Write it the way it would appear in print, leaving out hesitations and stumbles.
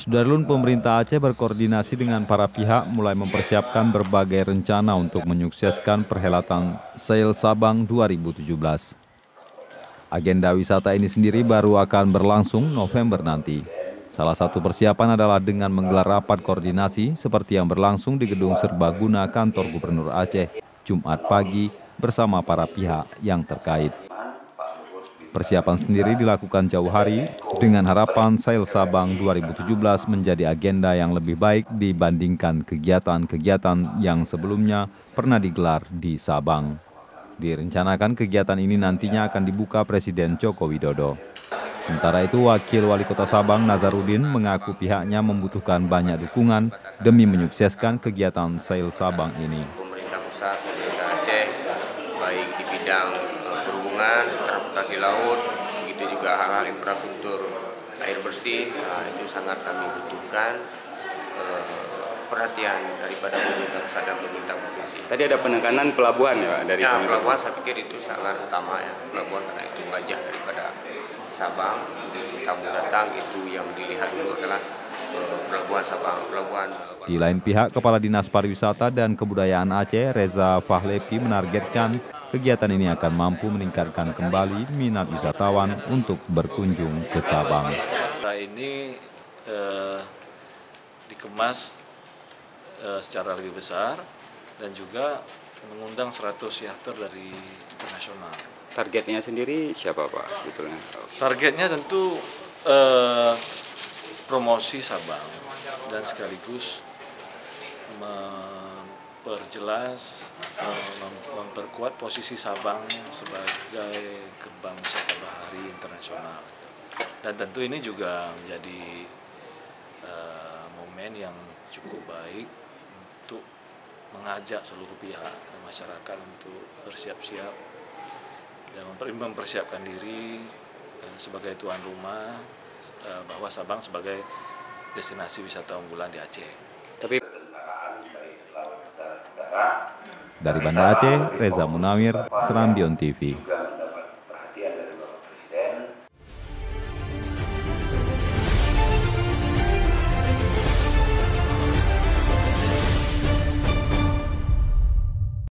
Sudarlun, pemerintah Aceh berkoordinasi dengan para pihak mulai mempersiapkan berbagai rencana untuk menyukseskan perhelatan Sail Sabang 2017. Agenda wisata ini sendiri baru akan berlangsung November nanti. Salah satu persiapan adalah dengan menggelar rapat koordinasi seperti yang berlangsung di Gedung Serbaguna Kantor Gubernur Aceh, Jumat pagi bersama para pihak yang terkait. Persiapan sendiri dilakukan jauh hari dengan harapan Sail Sabang 2017 menjadi agenda yang lebih baik dibandingkan kegiatan-kegiatan yang sebelumnya pernah digelar di Sabang. Direncanakan kegiatan ini nantinya akan dibuka Presiden Joko Widodo. Sementara itu, Wakil Wali Kota Sabang Nazarudin mengaku pihaknya membutuhkan banyak dukungan demi menyukseskan kegiatan Sail Sabang ini. Pemerintah pusat, pemerintah Aceh, baik di bidang perhubungan, transportasi laut, begitu juga hal-hal infrastruktur air bersih, itu sangat kami butuhkan perhatian daripada pemerintah pusat dan pemerintah provinsi. Tadi ada penekanan pelabuhan ya dari pelabuhan saya pikir itu sangat utama ya, pelabuhan karena itu wajah daripada Sabang. Begitu tamu datang itu yang dilihat dulu adalah pelabuhan Sabang, pelabuhan. Di lain pihak, Kepala Dinas Pariwisata dan Kebudayaan Aceh, Reza Fahlepi, menargetkan kegiatan ini akan mampu meningkatkan kembali minat wisatawan untuk berkunjung ke Sabang. Ini dikemas secara lebih besar dan juga mengundang 100 yachter dari internasional. Targetnya sendiri siapa Pak sebetulnya? Targetnya tentu promosi Sabang dan sekaligus memperjelas, memperkuat posisi Sabang sebagai gerbang wisata bahari internasional. Dan tentu ini juga menjadi momen yang cukup baik untuk mengajak seluruh pihak dan masyarakat untuk bersiap-siap dan mempersiapkan diri sebagai tuan rumah bahwa Sabang sebagai destinasi wisata unggulan di Aceh. Dari Banda Aceh, Reza Munawir, Serambion TV.